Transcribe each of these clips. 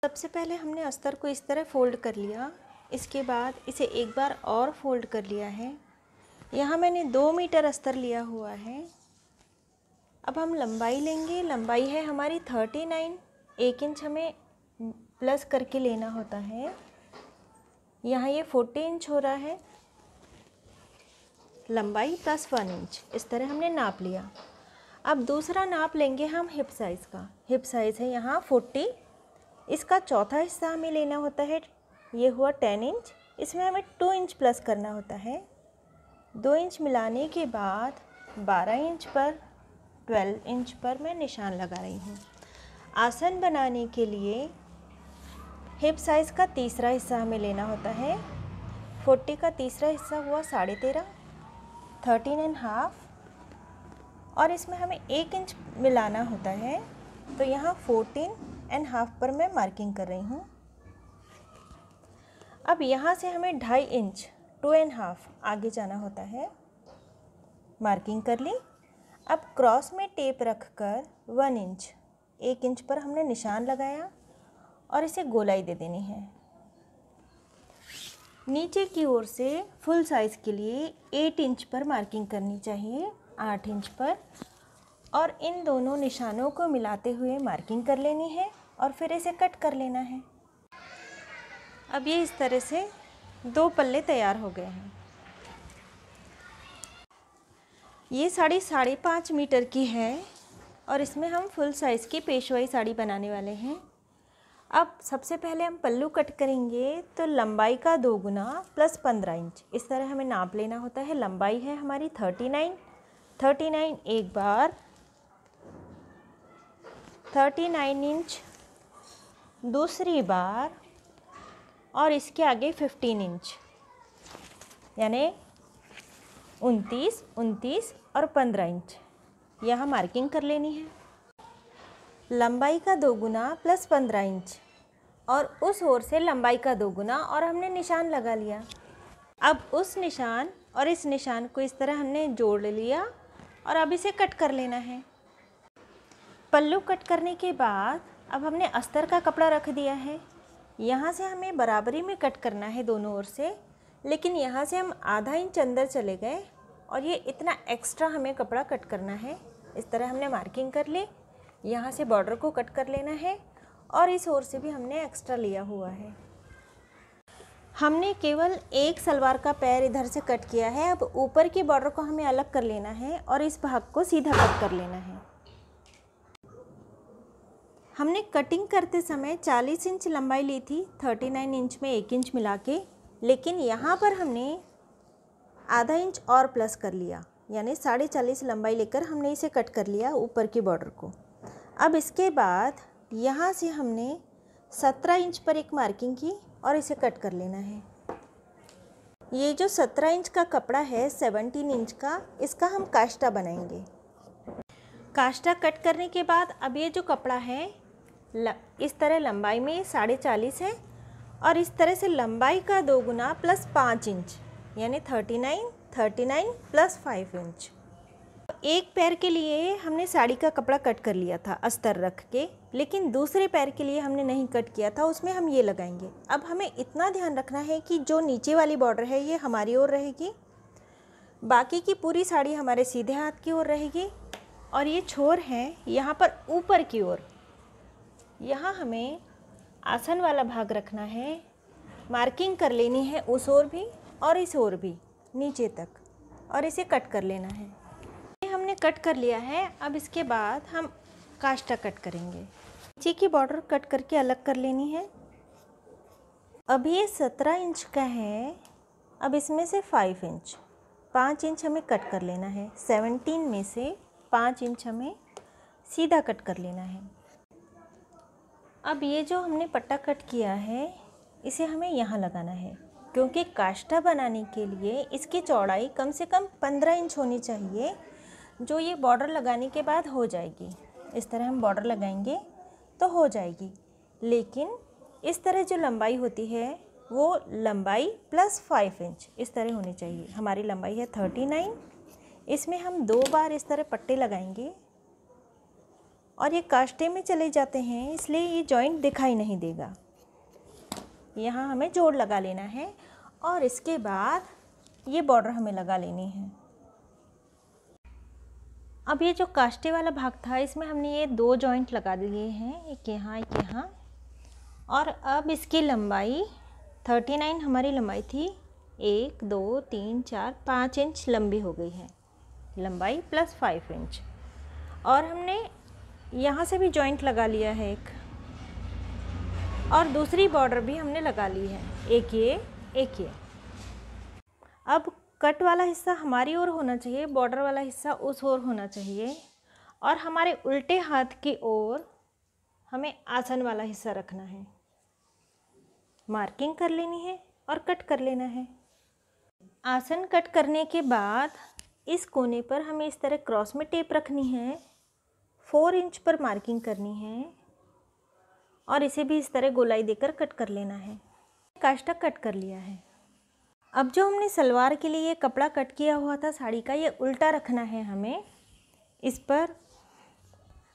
सबसे पहले हमने अस्तर को इस तरह फ़ोल्ड कर लिया। इसके बाद इसे एक बार और फ़ोल्ड कर लिया है। यहाँ मैंने 2 मीटर अस्तर लिया हुआ है। अब हम लंबाई लेंगे। लंबाई है हमारी 39। 1 इंच हमें प्लस करके लेना होता है। यहाँ ये 40 इंच हो रहा है। लंबाई प्लस 1 इंच, इस तरह हमने नाप लिया। अब दूसरा नाप लेंगे हम हिप साइज़ का। हिप साइज़ है यहाँ 40। इसका चौथा हिस्सा हमें लेना होता है, ये हुआ 10 इंच। इसमें हमें 2 इंच प्लस करना होता है। 2 इंच मिलाने के बाद 12 इंच पर 12 इंच पर मैं निशान लगा रही हूँ। आसन बनाने के लिए हिप साइज़ का तीसरा हिस्सा हमें लेना होता है। 40 का तीसरा हिस्सा हुआ 13.5, 13.5, और इसमें हमें 1 इंच मिलाना होता है। तो यहाँ 14.5 पर मैं मार्किंग कर रही हूँ। अब यहाँ से हमें 2.5 इंच 2.5 आगे जाना होता है। मार्किंग कर ली। अब क्रॉस में टेप रखकर 1 इंच 1 इंच पर हमने निशान लगाया और इसे गोलाई दे देनी है। नीचे की ओर से फुल साइज़ के लिए 8 इंच पर मार्किंग करनी चाहिए, 8 इंच पर, और इन दोनों निशानों को मिलाते हुए मार्किंग कर लेनी है और फिर इसे कट कर लेना है। अब ये इस तरह से 2 पल्ले तैयार हो गए हैं। ये साड़ी 5.5 मीटर की है और इसमें हम फुल साइज़ की पेशवाई साड़ी बनाने वाले हैं। अब सबसे पहले हम पल्लू कट करेंगे तो लंबाई का 2 गुना प्लस 15 इंच, इस तरह हमें नाप लेना होता है। लंबाई है हमारी 39 एक बार, 39 इंच दूसरी बार, और इसके आगे 15 इंच, यानी 29 और 15 इंच यहाँ मार्किंग कर लेनी है। लंबाई का 2 गुना प्लस 15 इंच और उस ओर से लंबाई का 2 गुना, और हमने निशान लगा लिया। अब उस निशान और इस निशान को इस तरह हमने जोड़ लिया और अब इसे कट कर लेना है। पल्लू कट करने के बाद अब हमने अस्तर का कपड़ा रख दिया है। यहाँ से हमें बराबरी में कट करना है दोनों ओर से, लेकिन यहाँ से हम आधा इंच अंदर चले गए और ये इतना एक्स्ट्रा हमें कपड़ा कट करना है। इस तरह हमने मार्किंग कर ली। यहाँ से बॉर्डर को कट कर लेना है और इस ओर से भी हमने एक्स्ट्रा लिया हुआ है। हमने केवल एक सलवार का पैर इधर से कट किया है। अब ऊपर की बॉर्डर को हमें अलग कर लेना है और इस भाग को सीधा कट कर लेना है। हमने कटिंग करते समय 40 इंच लंबाई ली थी, 39 इंच में 1 इंच मिला के, लेकिन यहाँ पर हमने आधा इंच और प्लस कर लिया, यानी 40.5 लंबाई लेकर हमने इसे कट कर लिया ऊपर की बॉर्डर को। अब इसके बाद यहाँ से हमने 17 इंच पर एक मार्किंग की और इसे कट कर लेना है। ये जो 17 इंच का कपड़ा है 17 इंच का, इसका हम काष्टा बनाएंगे। काष्टा कट करने के बाद अब ये जो कपड़ा है इस तरह लंबाई में 40.5 है और इस तरह से लंबाई का 2 गुना प्लस 5 इंच, यानी 39 प्लस 5 इंच। एक पैर के लिए हमने साड़ी का कपड़ा कट कर लिया था अस्तर रख के, लेकिन दूसरे पैर के लिए हमने नहीं कट किया था, उसमें हम ये लगाएंगे। अब हमें इतना ध्यान रखना है कि जो नीचे वाली बॉर्डर है ये हमारी ओर रहेगी, बाकी की पूरी साड़ी हमारे सीधे हाथ की ओर रहेगी, और ये छोर है यहाँ पर ऊपर की ओर। यहाँ हमें आसन वाला भाग रखना है। मार्किंग कर लेनी है उस ओर भी और इस ओर भी नीचे तक, और इसे कट कर लेना है। ये हमने कट कर लिया है। अब इसके बाद हम काष्टा कट करेंगे। नीचे की बॉर्डर कट करके अलग कर लेनी है। अब ये 17 इंच का है। अब इसमें से 5 इंच हमें कट कर लेना है। 17 में से 5 इंच हमें सीधा कट कर लेना है। अब ये जो हमने पट्टा कट किया है इसे हमें यहाँ लगाना है, क्योंकि काष्टा बनाने के लिए इसकी चौड़ाई कम से कम 15 इंच होनी चाहिए, जो ये बॉर्डर लगाने के बाद हो जाएगी। इस तरह हम बॉर्डर लगाएंगे तो हो जाएगी, लेकिन इस तरह जो लंबाई होती है वो लंबाई प्लस 5 इंच इस तरह होनी चाहिए। हमारी लंबाई है 39। इसमें हम 2 बार इस तरह पट्टे लगाएंगे और ये काष्टे में चले जाते हैं, इसलिए ये जॉइंट दिखाई नहीं देगा। यहाँ हमें जोड़ लगा लेना है और इसके बाद ये बॉर्डर हमें लगा लेनी है। अब ये जो काष्टे वाला भाग था, इसमें हमने ये 2 जॉइंट लगा दिए हैं, एक यहाँ एक यहाँ। और अब इसकी लंबाई 39 हमारी लंबाई थी, 1 2 3 4 5 इंच लंबी हो गई है, लंबाई प्लस 5 इंच। और हमने यहाँ से भी जॉइंट लगा लिया है एक, और दूसरी बॉर्डर भी हमने लगा ली है, एक ये। अब कट वाला हिस्सा हमारी ओर होना चाहिए, बॉर्डर वाला हिस्सा उस ओर होना चाहिए, और हमारे उल्टे हाथ की ओर हमें आसन वाला हिस्सा रखना है। मार्किंग कर लेनी है और कट कर लेना है। आसन कट करने के बाद इस कोने पर हमें इस तरह क्रॉस में टेप रखनी है, 4 इंच पर मार्किंग करनी है, और इसे भी इस तरह गोलाई देकर कट कर लेना है। काष्टा कट कर लिया है। अब जो हमने सलवार के लिए ये कपड़ा कट किया हुआ था साड़ी का, ये उल्टा रखना है हमें। इस पर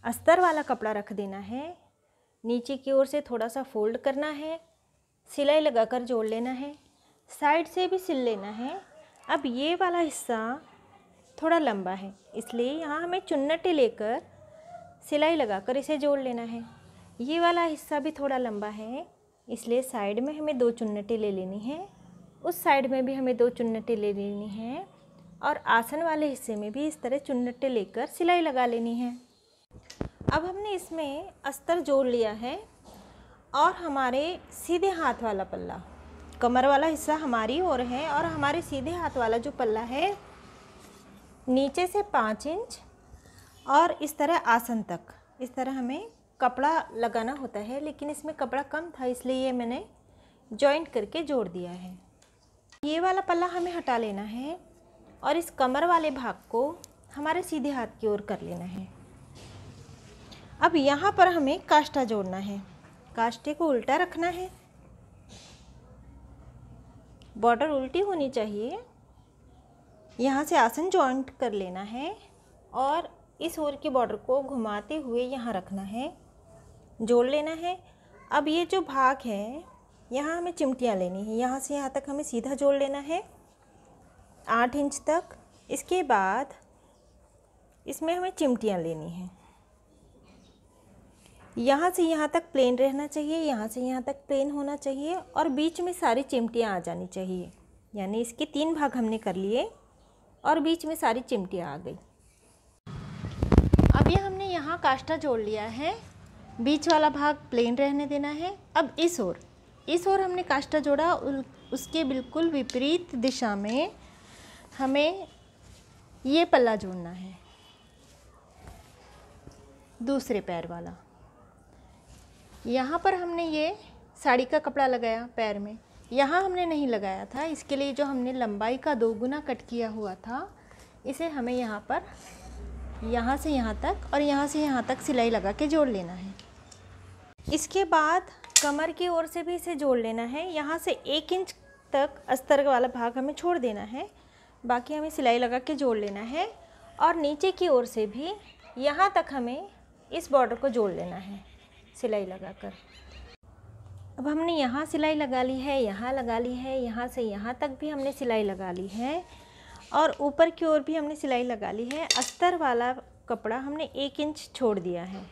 अस्तर वाला कपड़ा रख देना है, नीचे की ओर से थोड़ा सा फोल्ड करना है, सिलाई लगाकर जोड़ लेना है, साइड से भी सिल लेना है। अब ये वाला हिस्सा थोड़ा लंबा है, इसलिए यहाँ हमें चुन्नटे लेकर सिलाई लगाकर इसे जोड़ लेना है। ये वाला हिस्सा भी थोड़ा लंबा है, इसलिए साइड में हमें 2 चुन्नटे ले लेनी है, उस साइड में भी हमें 2 चुन्नटे ले लेनी है, और आसन वाले हिस्से में भी इस तरह चुन्नटे लेकर सिलाई लगा लेनी है। अब हमने इसमें अस्तर जोड़ लिया है, और हमारे सीधे हाथ वाला पल्ला, कमर वाला हिस्सा हमारी ओर है, और हमारे सीधे हाथ वाला जो पल्ला है नीचे से 5 इंच और इस तरह आसन तक, इस तरह हमें कपड़ा लगाना होता है, लेकिन इसमें कपड़ा कम था इसलिए ये मैंने जॉइंट करके जोड़ दिया है। ये वाला पल्ला हमें हटा लेना है और इस कमर वाले भाग को हमारे सीधे हाथ की ओर कर लेना है। अब यहाँ पर हमें काष्टा जोड़ना है, काष्टे को उल्टा रखना है, बॉर्डर उल्टी होनी चाहिए। यहाँ से आसन जॉइंट कर लेना है और इस ओर की बॉर्डर को घुमाते हुए यहाँ रखना है, जोड़ लेना है। अब ये जो भाग है यहाँ हमें चिमटियाँ लेनी है, यहाँ से यहाँ तक हमें सीधा जोड़ लेना है 8 इंच तक। इसके बाद इसमें हमें चिमटियाँ लेनी हैं, यहाँ से यहाँ तक प्लेन रहना चाहिए, यहाँ से यहाँ तक प्लेन होना चाहिए, और बीच में सारी चिमटियाँ आ जानी चाहिए। यानी इसके 3 भाग हमने कर लिए और बीच में सारी चिमटियाँ आ गई। अब ये हमने यहाँ काष्टा जोड़ लिया है, बीच वाला भाग प्लेन रहने देना है। अब इस ओर हमने काष्टा जोड़ा, उसके बिल्कुल विपरीत दिशा में हमें ये पल्ला जोड़ना है, दूसरे पैर वाला। यहाँ पर हमने ये साड़ी का कपड़ा लगाया पैर में, यहाँ हमने नहीं लगाया था, इसके लिए जो हमने लंबाई का 2 गुना कट किया हुआ था, इसे हमें यहाँ पर यहाँ से यहाँ तक और यहाँ से यहाँ तक सिलाई लगा के जोड़ लेना है। इसके बाद कमर की ओर से भी इसे जोड़ लेना है, यहाँ से 1 इंच तक अस्तर वाला भाग हमें छोड़ देना है, बाकी हमें सिलाई लगा के जोड़ लेना है। और नीचे की ओर से भी यहाँ तक हमें इस बॉर्डर को जोड़ लेना है सिलाई लगाकर। अब हमने यहाँ सिलाई लगा ली है, यहाँ लगा ली है, यहाँ से यहाँ तक भी हमने सिलाई लगा ली है, और ऊपर की ओर भी हमने सिलाई लगा ली है। अस्तर वाला कपड़ा हमने 1 इंच छोड़ दिया है।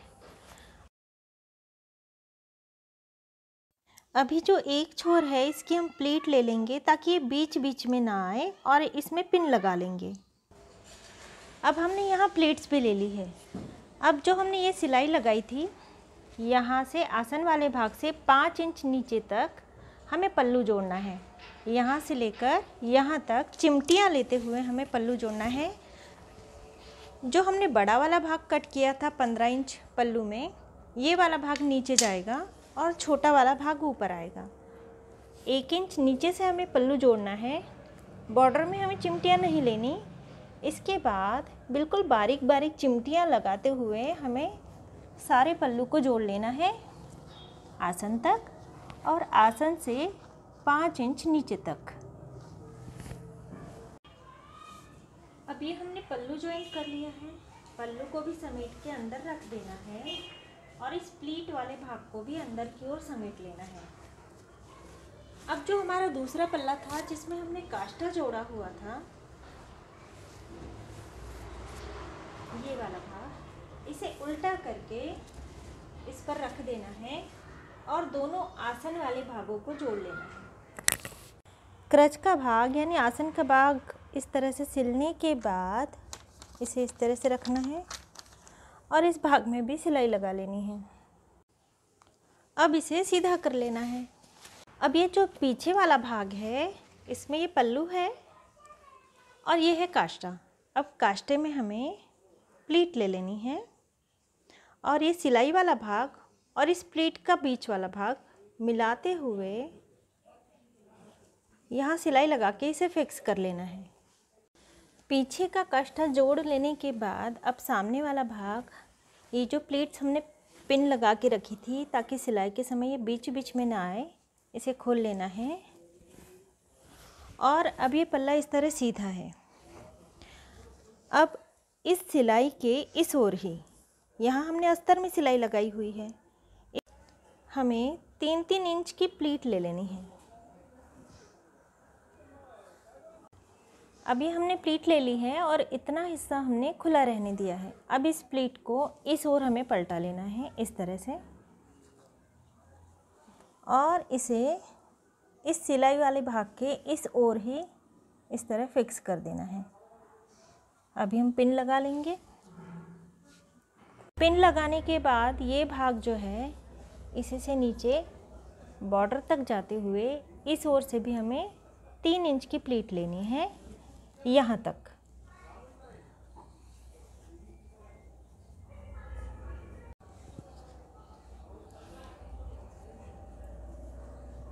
अभी जो एक छोर है इसकी हम प्लीट ले लेंगे ताकि ये बीच बीच में ना आए, और इसमें पिन लगा लेंगे। अब हमने यहाँ प्लीट्स भी ले ली है। अब जो हमने ये सिलाई लगाई थी, यहाँ से आसन वाले भाग से 5 इंच नीचे तक हमें पल्लू जोड़ना है। यहाँ से लेकर यहाँ तक चिमटियाँ लेते हुए हमें पल्लू जोड़ना है। जो हमने बड़ा वाला भाग कट किया था 15 इंच पल्लू में, ये वाला भाग नीचे जाएगा और छोटा वाला भाग ऊपर आएगा। 1 इंच नीचे से हमें पल्लू जोड़ना है। बॉर्डर में हमें चिमटियाँ नहीं लेनी। इसके बाद बिल्कुल बारीक बारीक चिमटियाँ लगाते हुए हमें सारे पल्लू को जोड़ लेना है आसन तक, और आसन से 5 इंच नीचे तक। अब ये हमने पल्लू ज्वाइन कर लिया है। पल्लू को भी समेट के अंदर रख देना है और इस प्लीट वाले भाग को भी अंदर की ओर समेट लेना है। अब जो हमारा दूसरा पल्ला था जिसमें हमने काष्ठा जोड़ा हुआ था, ये वाला भाग, इसे उल्टा करके इस पर रख देना है और दोनों आसन वाले भागों को जोड़ लेना है। क्रच का भाग यानी आसन का भाग इस तरह से सिलने के बाद इसे इस तरह से रखना है और इस भाग में भी सिलाई लगा लेनी है। अब इसे सीधा कर लेना है। अब ये जो पीछे वाला भाग है इसमें ये पल्लू है और ये है काष्ठा। अब काष्ठे में हमें प्लीट ले लेनी है और ये सिलाई वाला भाग और इस प्लीट का बीच वाला भाग मिलाते हुए यहाँ सिलाई लगा के इसे फिक्स कर लेना है। पीछे का काष्ठा जोड़ लेने के बाद अब सामने वाला भाग, ये जो प्लीट्स हमने पिन लगा के रखी थी ताकि सिलाई के समय ये बीच बीच में ना आए, इसे खोल लेना है और अब ये पल्ला इस तरह सीधा है। अब इस सिलाई के इस ओर ही, यहाँ हमने अस्तर में सिलाई लगाई हुई है, हमें 3-3 इंच की प्लीट ले लेनी है। अभी हमने प्लीट ले ली है और इतना हिस्सा हमने खुला रहने दिया है। अब इस प्लीट को इस ओर हमें पलटा लेना है इस तरह से और इसे इस सिलाई वाले भाग के इस ओर ही इस तरह फिक्स कर देना है। अभी हम पिन लगा लेंगे। पिन लगाने के बाद ये भाग जो है इसे से नीचे बॉर्डर तक जाते हुए इस ओर से भी हमें 3 इंच की प्लीट लेनी है यहाँ तक।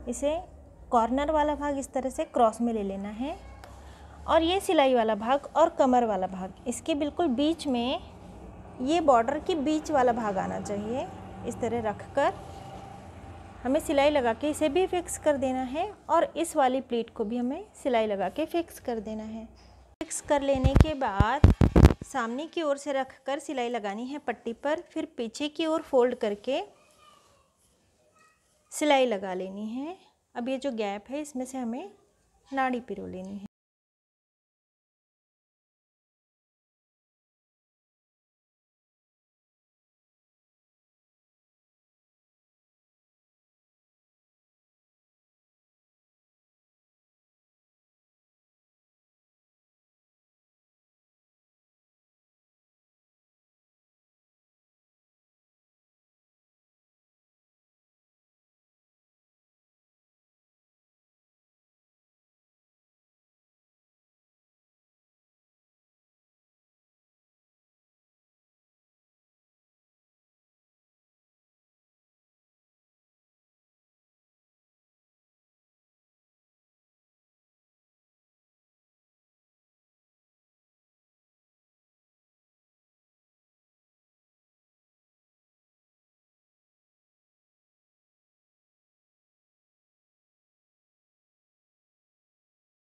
इसे कॉर्नर वाला भाग इस तरह से क्रॉस में ले लेना है और ये सिलाई वाला भाग और कमर वाला भाग, इसके बिल्कुल बीच में ये बॉर्डर के बीच वाला भाग आना चाहिए। इस तरह रखकर हमें सिलाई लगा के इसे भी फिक्स कर देना है और इस वाली प्लीट को भी हमें सिलाई लगा के फिक्स कर देना है। फिक्स कर लेने के बाद सामने की ओर से रखकर सिलाई लगानी है पट्टी पर, फिर पीछे की ओर फोल्ड करके सिलाई लगा लेनी है। अब ये जो गैप है इसमें से हमें नाड़ी पिरो लेनी है।